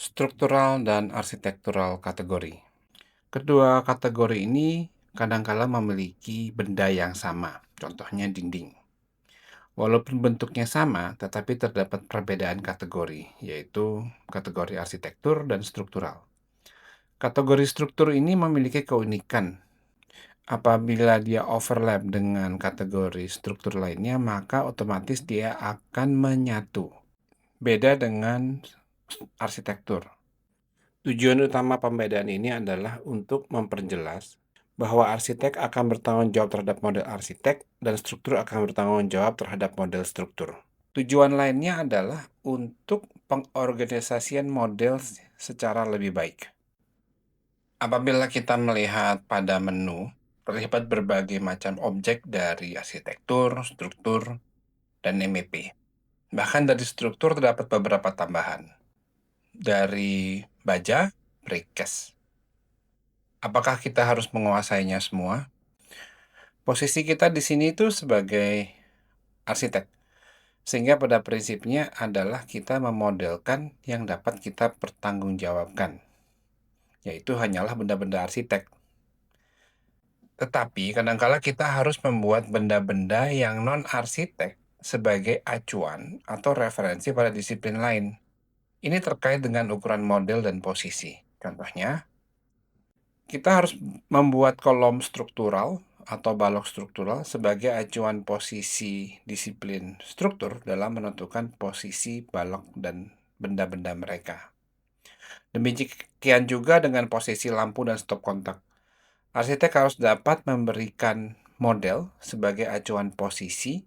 Struktural dan arsitektural kategori. Kedua kategori ini kadangkala memiliki benda yang sama, contohnya dinding. Walaupun bentuknya sama, tetapi terdapat perbedaan kategori, yaitu kategori arsitektur dan struktural. Kategori struktur ini memiliki keunikan. Apabila dia overlap dengan kategori struktur lainnya, maka otomatis dia akan menyatu. Beda dengan arsitektur. Tujuan utama pembedaan ini adalah untuk memperjelas bahwa arsitek akan bertanggung jawab terhadap model arsitek dan struktur akan bertanggung jawab terhadap model struktur. Tujuan lainnya adalah untuk pengorganisasian model secara lebih baik. Apabila kita melihat pada menu, terlihat berbagai macam objek dari arsitektur, struktur, dan MEP. Bahkan dari struktur terdapat beberapa tambahan. Dari baja, precast. Apakah kita harus menguasainya semua? Posisi kita di sini itu sebagai arsitek. Sehingga pada prinsipnya adalah kita memodelkan yang dapat kita pertanggungjawabkan, yaitu hanyalah benda-benda arsitek. Tetapi kadangkala kita harus membuat benda-benda yang non-arsitek sebagai acuan atau referensi pada disiplin lain. Ini terkait dengan ukuran model dan posisi. Contohnya, kita harus membuat kolom struktural atau balok struktural sebagai acuan posisi disiplin struktur dalam menentukan posisi balok dan benda-benda mereka. Demikian juga dengan posisi lampu dan stop kontak. Arsitek harus dapat memberikan model sebagai acuan posisi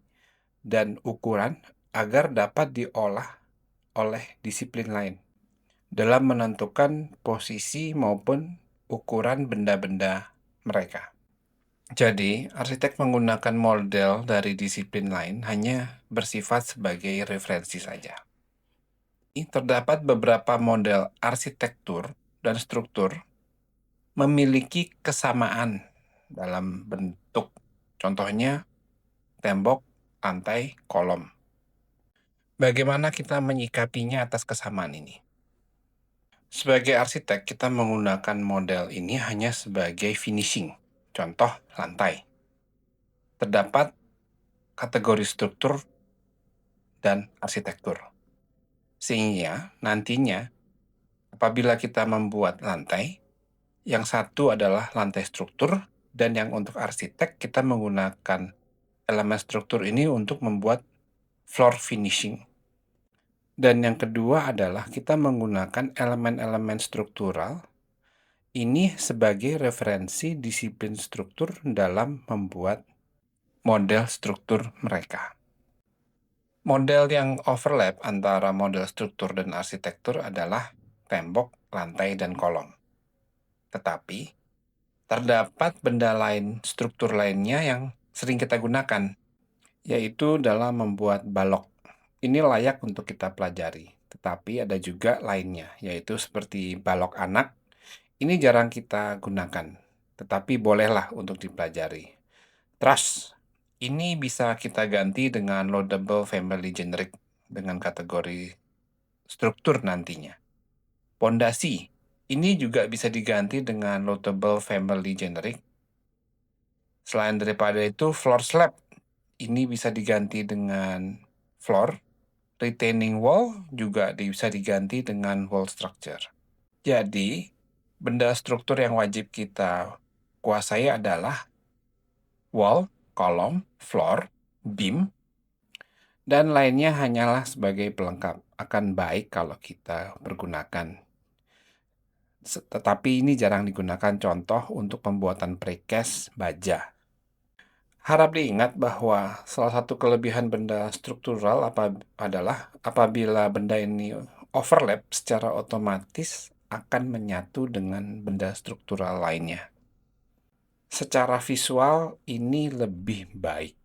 dan ukuran agar dapat diolah oleh disiplin lain dalam menentukan posisi maupun ukuran benda-benda mereka. Jadi, arsitek menggunakan model dari disiplin lain hanya bersifat sebagai referensi saja. Terdapat beberapa model arsitektur dan struktur memiliki kesamaan dalam bentuk. Contohnya, tembok, lantai, kolom. Bagaimana kita menyikapinya atas kesamaan ini? Sebagai arsitek, kita menggunakan model ini hanya sebagai finishing. Contoh, lantai. Terdapat kategori struktur dan arsitektur. Sehingga nantinya, apabila kita membuat lantai, yang satu adalah lantai struktur, dan yang untuk arsitek, kita menggunakan elemen struktur ini untuk membuat floor finishing. Dan yang kedua adalah kita menggunakan elemen-elemen struktural ini sebagai referensi disiplin struktur dalam membuat model struktur mereka. Model yang overlap antara model struktur dan arsitektur adalah tembok, lantai, dan kolom. Tetapi, terdapat benda lain, struktur lainnya yang sering kita gunakan, yaitu dalam membuat balok. Ini layak untuk kita pelajari, tetapi ada juga lainnya, yaitu seperti balok anak. Ini jarang kita gunakan, tetapi bolehlah untuk dipelajari. Truss, ini bisa kita ganti dengan loadable family generic dengan kategori struktur nantinya. Pondasi, ini juga bisa diganti dengan loadable family generic. Selain daripada itu, floor slab, ini bisa diganti dengan floor. Retaining wall juga bisa diganti dengan wall structure. Jadi, benda struktur yang wajib kita kuasai adalah wall, kolom, floor, beam, dan lainnya hanyalah sebagai pelengkap. Akan baik kalau kita pergunakan. Tetapi ini jarang digunakan contoh untuk pembuatan precast baja. Harap diingat bahwa salah satu kelebihan benda struktural adalah apabila benda ini overlap secara otomatis akan menyatu dengan benda struktural lainnya. Secara visual ini lebih baik.